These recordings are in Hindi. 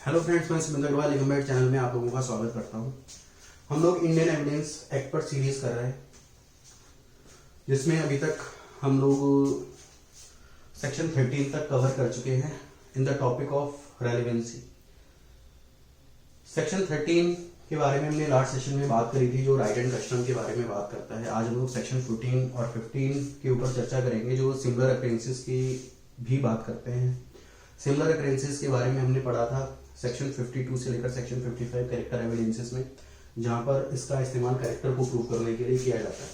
हेलो फ्रेंड्स, मैं सुमित अग्रवाल लिगमेंट चैनल में आप लोगों का स्वागत करता हूं। हम लोग इंडियन एविडेंस एक्ट पर सीरीज कर रहे हैं, जिसमें अभी तक हम लोग सेक्शन 13 तक कवर कर चुके हैं in the topic of relevancy. Section 13 के बारे में हमने लास्ट सेशन में बात करी थी, जो राइट एंड कस्टम के बारे में बात करता है। आज हम लोग सेक्शन 14 और 15 के ऊपर चर्चा करेंगे, जो सिमिलर अकरेंसेस की भी बात करते हैं। सिमिलर अकरेंसेस के बारे में हमने पढ़ा था सेक्शन 52 से लेकर सेक्शन 55 कैरेक्टर एविडेंसेस में, जहां पर इसका इस्तेमाल कैरेक्टर को प्रूव करने के लिए किया जाता है।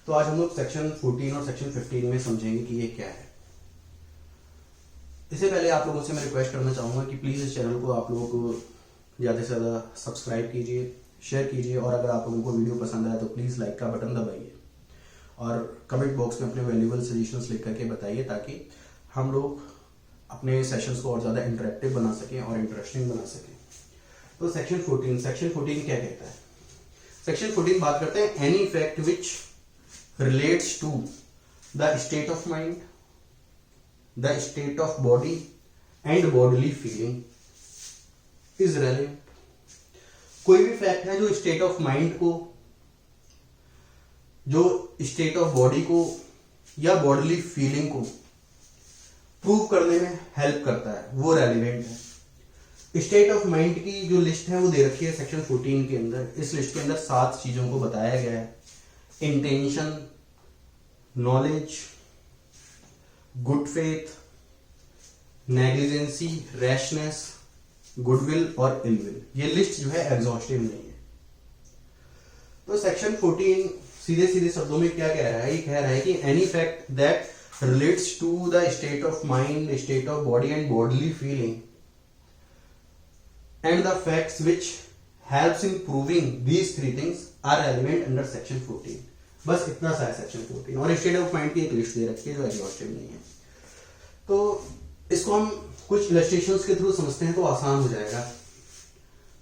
तो आज हम लोग सेक्शन 14 और सेक्शन 15 में समझेंगे कि ये क्या है। इससे पहले आप लोगों से मैं रिक्वेस्ट करना चाहूंगा कि प्लीज इस चैनल को आप लोग ज्यादा से ज्यादा सब्सक्राइब कीजिए, शेयर कीजिए, और अगर आप लोगों को वीडियो पसंद आए तो प्लीज लाइक का बटन दबाइए और कमेंट बॉक्स में अपने वैल्यूएबल सजेशंस लिख करके बताइए, ताकि हम लोग अपने सेशंस को और ज्यादा इंटरेक्टिव बना सकें और इंटरेस्टिंग बना सकें। तो सेक्शन 14 क्या कहता है? सेक्शन 14 बात करते हैं any fact which relates to the state of mind, the state of body and bodily feeling is relevant. कोई भी फैक्ट है जो स्टेट ऑफ माइंड को, जो स्टेट ऑफ बॉडी को या बॉडीली फीलिंग को प्रूव करने में हेल्प करता है, वो रेलिवेंट है। स्टेट ऑफ माइंड की जो लिस्ट है वो दे रखी है सेक्शन 14 के अंदर। इस लिस्ट के अंदर 7 चीजों को बताया गया है: intention, knowledge, good faith, negligence, rashness, goodwill और इलविल। ये लिस्ट जो है एग्जॉस्टिव नहीं है। तो सेक्शन 14 सीधे सीधे शब्दों में क्या कह रहा है? ये कह रहा है कि any fact that relates to the state of mind, state of body and bodily feeling, and the facts which helps in proving these three things are relevant under section 14। बस इतना सा है सेक्शन 14, और स्टेट ऑफ माइंड की एक लिस्ट दे रखी है जो एग्जॉस्टिव नहीं है। तो इसको हम कुछ इलस्ट्रेशंस के थ्रू समझते हैं तो आसान हो जाएगा।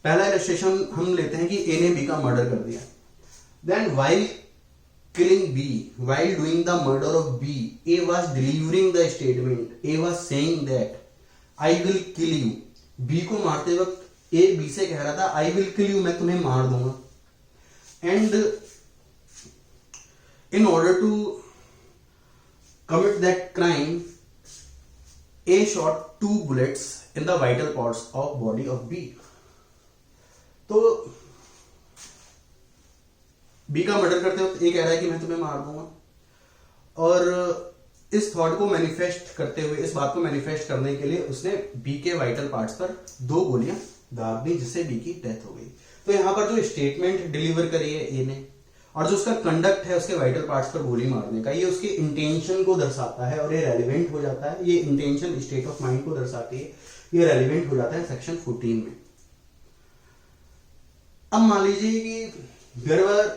पहला इलस्ट्रेशन हम लेते हैं कि ए ने बी का मर्डर कर दिया। Then while killing B, while doing the murder of B, A was delivering the statement. A was saying that I will kill you. B को मारते वक्त A B से कह रहा था I will kill you, मैं तुम्हें मार दूंगा। And in order to commit that crime, A shot 2 bullets in the vital parts of body of B. तो बी का मर्डर करते वक्त ए कह रहा है कि मैं तुम्हें मार दूंगा, और इस थॉट को मैनिफेस्ट करते हुए, इस बात को मैनिफेस्ट करने के लिए उसने बी के वाइटल पार्ट्स पर 2 गोलियां दाग दी, जिससे बी की डेथ हो गई। तो यहां पर जो स्टेटमेंट डिलीवर करी है ए ने, और जो उसका कंडक्ट है उसके वाइटल पार्ट्स पर गोली मारने का, ये उसके इंटेंशन को दर्शाता है और ये रेलिवेंट हो जाता है। ये इंटेंशन स्टेट ऑफ माइंड को दर्शाती है, ये रेलिवेंट हो जाता है सेक्शन 14 में। अब मान लीजिए कि there were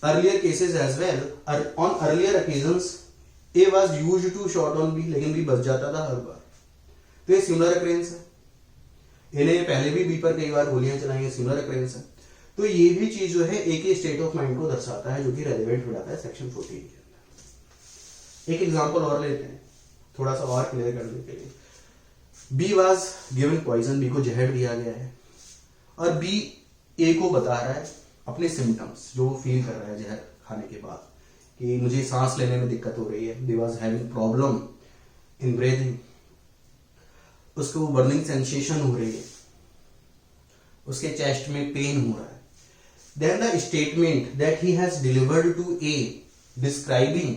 earlier cases as well, on earlier occasions A was used to shot on B, लेकिन B बच जाता था हर बार। तो ये सिमिलर अकरेंस है। A ने पहले भी B पर कई बार गोलियां चलाई हैं, सिमिलर अकरेंस है। तो ये भी चीज जो है A के स्टेट ऑफ माइंड को दर्शाता है, जो कि रेलिवेंट हो जाता है सेक्शन 14 के अंदर। एक एग्जांपल और लेते हैं थोड़ा सा और क्लियर करने के लिए। B was given poison, B को जहर दिया गया है, और B A को बता रहा है अपने सिम्टम्स जो वो फील कर रहा है जहर खाने के बाद, कि मुझे सांस लेने में दिक्कत हो रही है, he was having problem in breathing, उसको बर्निंग सेंसेशन हो रही है, उसके चेस्ट में पेन हो रहा है। Then the statement that he has delivered to a describing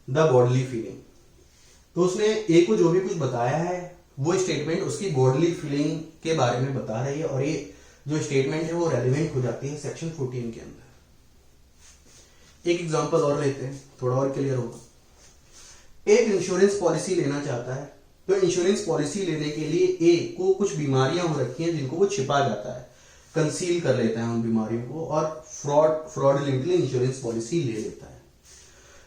the bodily feeling, तो उसने ए को जो भी कुछ बताया है वो स्टेटमेंट उसकी बॉडीली फीलिंग के बारे में बता रही है, और ये जो स्टेटमेंट है वो रेलिवेंट हो जाती है सेक्शन 14 के अंदर। एक एग्जांपल और लेते हैं, थोड़ा और क्लियर होगा। एक इंश्योरेंस पॉलिसी लेना चाहता है, तो इंश्योरेंस पॉलिसी लेने के लिए ए को कुछ बीमारियां हो रखी हैं जिनको वो छिपा जाता है, कंसील कर लेता है उन बीमारियों को, और फ्रॉडुलेंटली इंश्योरेंस पॉलिसी ले लेता है।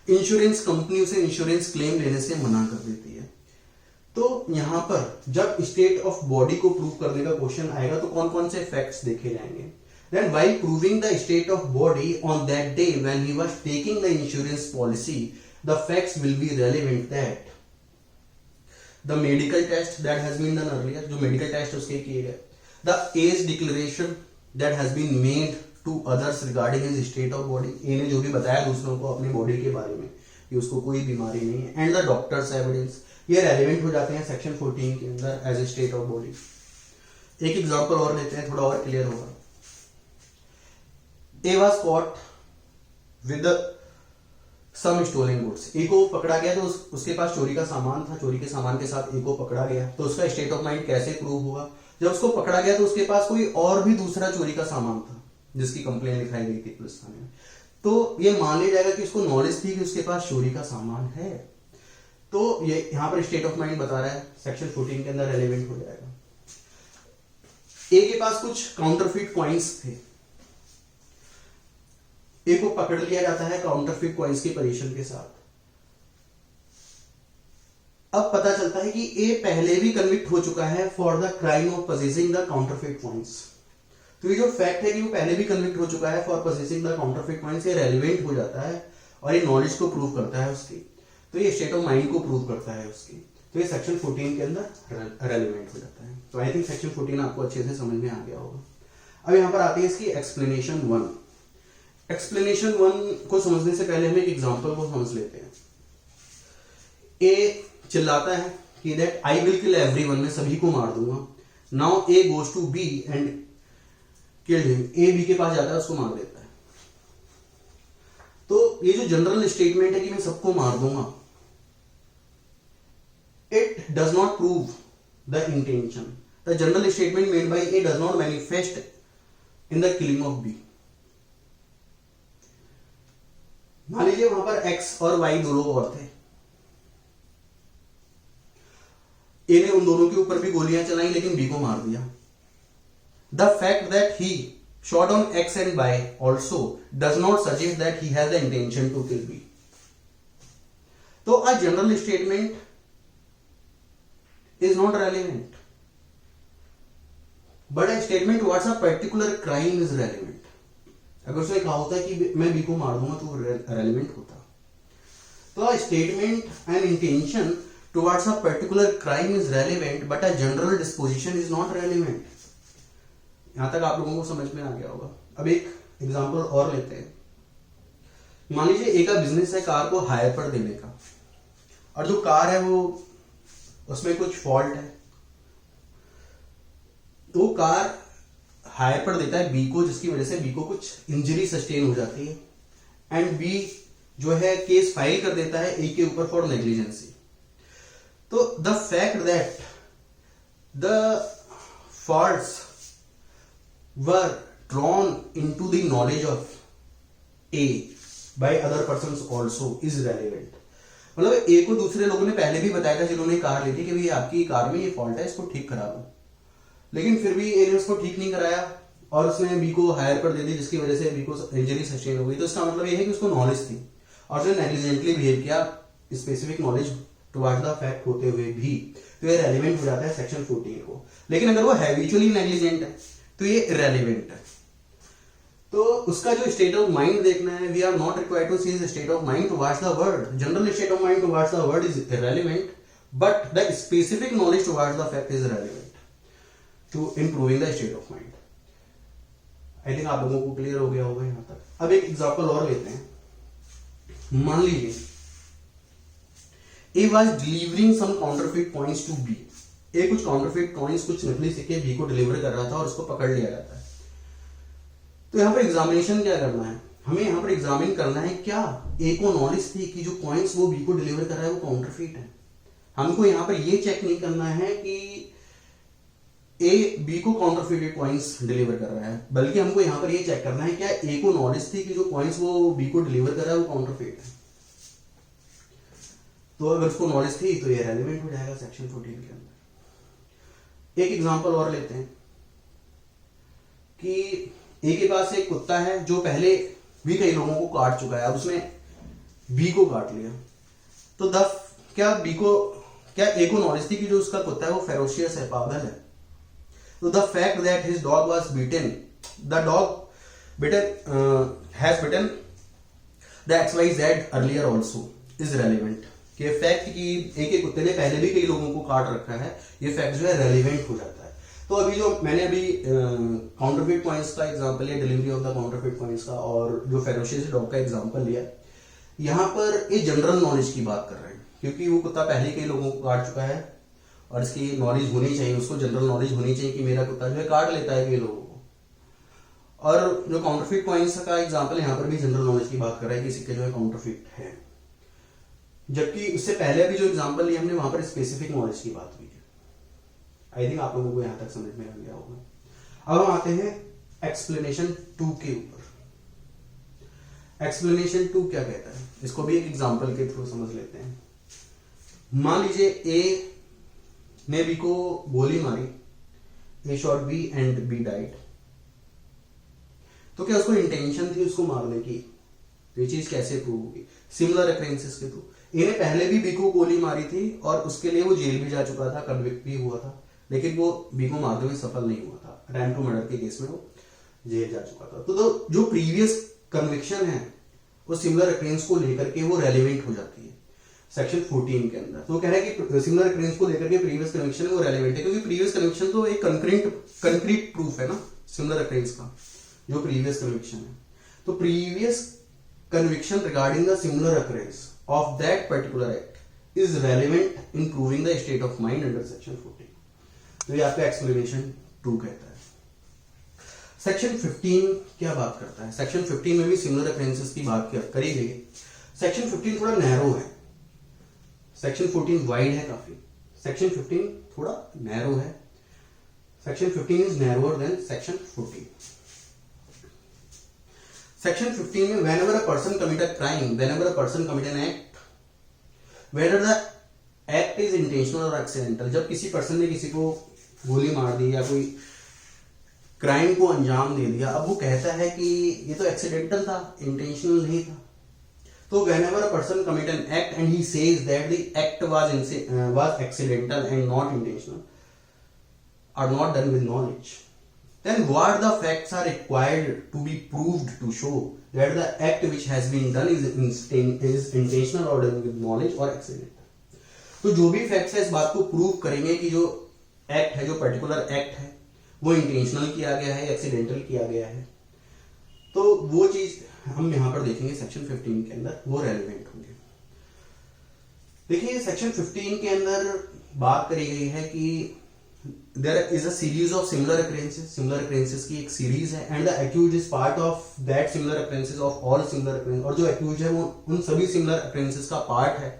इंश्योरेंस कंपनी उसे इंश्योरेंस क्लेम लेने से मना कर देती है। तो यहां पर जब स्टेट ऑफ बॉडी को प्रूव करने का क्वेश्चन आएगा तो कौन कौन से फैक्ट्स देखे जाएंगे? Then while proving the state of body on that day when he was taking the insurance policy, the facts will be relevant that the medical test that has been done earlier, जो मेडिकल टेस्ट उसके किए गए, the age declaration that has been made to others regarding his state of body, A ने जो भी बताया दूसरों को अपनी बॉडी के बारे में कि उसको कोई बीमारी नहीं है, एंड द डॉक्टर्स एविडेंस, ये रेलिवेंट हो जाते हैं सेक्शन 14 के अंदर as a state of body. एक एग्जांपल और लेते हैं, थोड़ा और क्लियर होगा। A was caught with some stolen goods, A को पकड़ा गया तो उसके पास चोरी का सामान था, चोरी के सामान के साथ ए को पकड़ा गया, तो उसका स्टेट ऑफ माइंड कैसे प्रूव हुआ? जब उसको पकड़ा गया तो उसके पास कोई और भी दूसरा चोरी का सामान था जिसकी कंप्लेन लिखाई गई थी पुलिस थाने में, तो ये मान लिया जाएगा कि उसको नॉलेज थी कि उसके पास चोरी का सामान है, तो ये यहां पर स्टेट ऑफ माइंड बता रहा है, सेक्शन 14 के अंदर रेलेवेंट हो जाएगा। ए के पास कुछ काउंटरफिट कॉइन्स थे, ए को पकड़ लिया जाता है काउंटरफिट कॉइन्स की पोजीशन के साथ। अब पता चलता है कि ए पहले भी कन्विक्ट हो चुका है for the crime of possessing the counterfeit coins, तो ये जो फैक्ट है कि वो पहले भी कन्विक्ट हो चुका है for possessing the counterfeit coins, ये रेलिवेंट हो जाता है और ये नॉलेज को प्रूव करता है उसकी, तो ये स्टेट ऑफ माइंड को प्रूव करता है उसकी, तो ये सेक्शन 14 के अंदर रेलिवेंट हो जाता है। तो आई थिंक सेक्शन 14 आपको अच्छे से समझ में आ गया होगा। अब यहां पर आती है इसकी एक्सप्लेनेशन 1। एक्सप्लेनेशन 1 को समझने से पहले हम एक एग्जांपल को समझ लेते हैं। ए चिल्लाता है कि that I will kill everyone, मैं सभी को मार दूंगा। Now A goes to B and kill him, A B के पास जाता है, उसको मार देता है। तो ये जो जनरल स्टेटमेंट है कि मैं सबको मार दूंगा, it does not prove the intention. The general statement made by A does not manifest in the killing of B. मान लीजिए वहां पर एक्स और वाई दो लोग और थे, ए ने उन दोनों के ऊपर भी गोलियां चलाई लेकिन बी को मार दिया। The fact that he shot on X and Y also does not suggest that he has the intention to kill B. So a general statement is not relevant, but a statement towards a particular crime is relevant. अगर उसने कहा होता है कि मैं बी को मार दूंगा तो रेलिवेंट होता। तो a statement and intention towards a particular crime is relevant, but a general disposition is not relevant. यहां तक आप लोगों को समझ में आ गया होगा। अब एक एग्जांपल और लेते हैं। मान लीजिए एक का बिजनेस है कार को हायर पर देने का, और जो कार है वो उसमें कुछ फॉल्ट है, तो कार हायर पर देता है बी को, जिसकी वजह से बी को कुछ इंजरी सस्टेन हो जाती है, एंड बी जो है केस फाइल कर देता है ए के ऊपर फॉर नेग्लिजेंसी। तो the fact that the faults were drawn into the knowledge of A by other persons also is relevant। मतलब ए को दूसरे लोगों ने पहले भी बताया था जिन्होंने कार ली थी कि भाई आपकी कार में ये फॉल्ट है, इसको ठीक करा दो, लेकिन फिर भी ए ने उसको ठीक नहीं कराया और उसने बी को हायर पर दे दी, जिसकी वजह से बी को इंजरी सस्टेन हो गई। तो इसका मतलब ये है कि उसको नॉलेज थी और उसने नेग्लिजेंटली बिहेव किया specific knowledge towards the fact होते हुए भी, तो ये रेलिवेंट हो जाता है सेक्शन 14 को। लेकिन अगर वो हैबिचुअली नेग्लिजेंट है तो ये इररेलेवेंट है। तो उसका जो स्टेट ऑफ माइंड देखना है, we are not required to see the state of mind towards the word. General state of mind towards the word is irrelevant, but the specific knowledge towards the fact is relevant to improving the state of mind. I think आप लोगों को क्लियर हो गया होगा यहां तक। अब एक एग्जांपल और लेते हैं। मान लीजिए A was delivering some counterfeit coins to B, A कुछ काउंटरफिट कॉइन्स, कुछ नकली सिक्के बी को डिलीवर कर रहा था और उसको पकड़ लिया जाता है। तो यहां पर एग्जामिनेशन क्या करना है, हमें यहां पर एग्जामिन करना है क्या ए को नॉलेज थी कि जो कॉइन्स वो बी को डिलीवर कर रहा है वो काउंटरफिट है। हमको यहां पर ये चेक नहीं करना है कि ए बी को काउंटरफिटेड कॉइन्स डिलीवर कर रहा है, बल्कि हमको यहां पर ये चेक करना है क्या ए को नॉलेज थी कि जो कॉइन्स वो बी को डिलीवर कर रहा है वो काउंटरफिट है। तो अगर उसको नॉलेज थी तो ये रेलिवेंट हो जाएगा सेक्शन 14 के अंदर। एक एग्जांपल और लेते हैं कि ए के पास एक कुत्ता है जो पहले भी कई लोगों को काट चुका है, अब उसने बी को काट लिया। तो क्या ए को नॉलेज थी कि जो उसका कुत्ता है वो फेरोशियस है, पागल है। तो the fact that his dog was beaten, the dog has beaten the XYZ earlier also is relevant, कि फैक्ट कि एक एक कुत्ते ने पहले भी कई लोगों को काट रखा है, ये फैक्ट जो है रेलिवेंट हो जाता है। तो अभी जो मैंने अभी काउंटरफिट पॉइंट्स का एग्जांपल लिया, delivery of the counterfeit points का, और जो फेरोशियस डॉग का एग्जांपल लिया, यहाँ पर ये जनरल नॉलेज की बात कर रहे हैं, क्योंकि वो कुत्ता पहले कई लोगों को काट चुका है और इसकी नॉलेज होनी चाहिए, उसको जनरल नॉलेज होनी चाहिए कि मेरा कुत्ता जो है काट लेता है कई लोगों को। और जो काउंटरफिट पॉइंट्स का एग्जांपल यहाँ पर भी जनरल नॉलेज की बात कर रहा है कि सिक्के जो है काउंटरफिट है, जबकि उससे पहले भी जो एग्जांपल लिया हमने वहां पर स्पेसिफिक नॉलेज की बात हुई है। आई थिंक आप लोगों को यहां तक समझ में आ गया होगा। अब हम आते हैं एक्सप्लेनेशन 2 के ऊपर। एक्सप्लेनेशन 2 क्या कहता है, इसको भी एक एग्जांपल के थ्रू समझ लेते हैं। मान लीजिए ए ने बी को गोली मारी, A shot B and B died. तो क्या उसको इंटेंशन थी उसको मारने की? ये चीज कैसे प्रूव होगी? सिमिलर अक्रेंसेस के थ्रू। ए ने पहले भी बी को गोली मारी थी और उसके लिए वो जेल भी जा चुका था, कन्विक्ट भी हुआ था, लेकिन वो बी को मारने में सफल नहीं हुआ था। अटेम्प्ट टू मर्डर के केस में वो जेल जा चुका था। तो जो प्रीवियस कन्विक्शन है वो सिमिलर अक्रेंस को लेकर के वो रेलिवेंट हो जाती है सेक्शन 14 के अंदर। तो कह रहा है कि सिमिलर अक्रेंस को लेकर के प्रीवियस कन्विक्शन है वो रेलिवेंट है, क्योंकि प्रीवियस कन्विक्शन तो एक कंक्रीट प्रूफ है ना सिमिलर अक्रेंस का, जो प्रीवियस कन्विक्शन है। तो previous conviction regarding the similar occurrence of that particular act is relevant in proving the state of mind under section 14. तो ये आपका explanation 2 कहता है। सेक्शन 15 क्या बात करता है? सेक्शन 15 में भी सिमिलर occurrences की बात करी गई है। सेक्शन 15 थोड़ा नैरो है, सेक्शन 14 वाइड है काफी, सेक्शन 15 थोड़ा नैरो है। Section 15 is narrower than section 14। Section 15 में whenever a person commit a crime, whenever a person commit an act, whether the act is intentional or accidental, जब किसी पर्सन ने किसी को गोली मार दी या कोई क्राइम को अंजाम दे दिया, अब वो कहता है कि ये तो एक्सीडेंटल था, इंटेंशनल नहीं था। तो whenever a person commit an act and he says that the act was accidental and not intentional, or not done with knowledge, then what the facts are required to be proved to show that the act which has been done is intentional or done with knowledge or accidental. तो जो भी फैक्ट्स है इस बात को प्रूव करेंगे कि जो एक्ट है, जो पर्टिकुलर एक्ट है, वो इंटेंशनल किया गया है, एक्सीडेंटल किया गया है। तो वो चीज हम यहां पर देखेंगे सेक्शन 15 के अंदर, वो रेलिवेंट होंगे। देखिए सेक्शन 15 के अंदर बात करी गई है कि there is a series of similar occurrences की एक सीरीज है, and the accused is part of that similar occurrences of all similar occurrences, और जो accused है वो उन सभी similar occurrences का part है,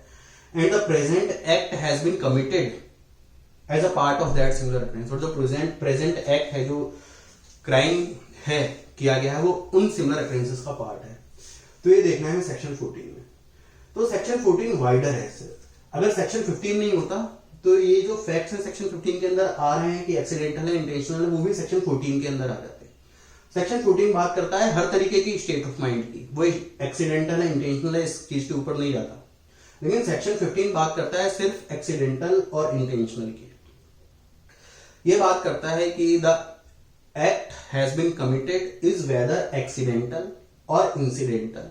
and the present act has been committed as a part of that similar occurrence, और जो present act है, जो crime है किया गया है, वो उन similar occurrences का part है। तो ये देखना है सेक्शन 14 में। तो सेक्शन 14 वाइडर है सिर्फ, अगर सेक्शन 15 नहीं होता तो ये जो फैक्ट्स हैं सेक्शन 15 के अंदर आ रहे हैं कि एक्सीडेंटल है, इंटेंशनल है, वो भी सेक्शन 14 के अंदर आ जाते हैं। सेक्शन 14 बात करता है हर तरीके की स्टेट ऑफ माइंड की, वो एक्सीडेंटल है, इंटेंशनल है, इस चीज के ऊपर नहीं जाता। लेकिन सेक्शन 15 बात करता है सिर्फ एक्सीडेंटल और इंटेंशनल की। ये बात करता है कि the act has been committed is whether accidental और इंसिडेंटल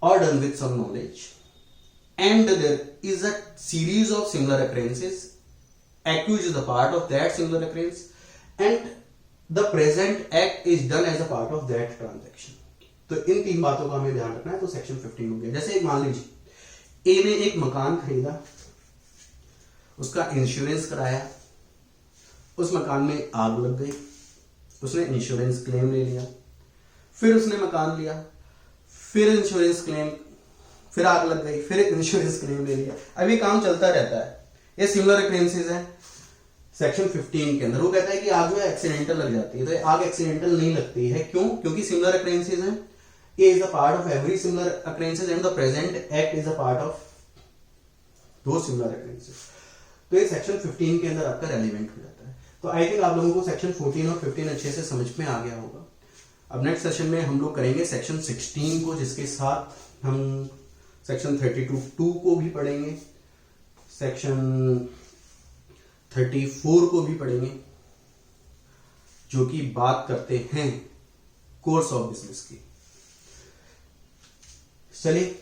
और done with some knowledge, and there is a series of similar occurrences, accused is the part of that similar occurrence, and the present act is done as a part of that transaction. तो इन तीन बातों का हमें ध्यान रखना है। तो सेक्शन 15 हो गया। जैसे मान लीजिए ए ने एक मकान खरीदा, उसका इंश्योरेंस कराया, उस मकान में आग लग गई, उसने इंश्योरेंस क्लेम ले लिया, फिर उसने मकान लिया, फिर इंश्योरेंस क्लेम, फिर आग लग गई, फिर इंश्योरेंस क्लेम ले लिया। अभी काम चलता रहता है। ये सिमिलर अक्रेंसेस है सेक्शन 15 के अंदर। वो कहता है कि आग जो है एक्सीडेंटल लग जाती है, तो आग एक्सीडेंटल नहीं लगती है। क्यों? क्योंकि सिमिलर अक्रेंसेस है, A is a part of every similar occurrences and the present act is a part of those similar occurrences. तो ये सेक्शन 15 के अंदर आपका रेलिवेंट हो जाता है। तो आई थिंक आप लोगों को सेक्शन 14 और 15 अच्छे से समझ में आ गया होगा। अब नेक्स्ट सेशन में हम लोग करेंगे सेक्शन 16 को, जिसके साथ हम सेक्शन 32 को भी पढ़ेंगे, सेक्शन 34 को भी पढ़ेंगे, जो कि बात करते हैं कोर्स ऑफ बिजनेस की। चलिए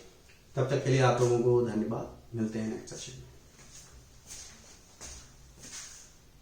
तब तक के लिए आप लोगों को धन्यवाद, मिलते हैं नेक्स्ट सेशन में।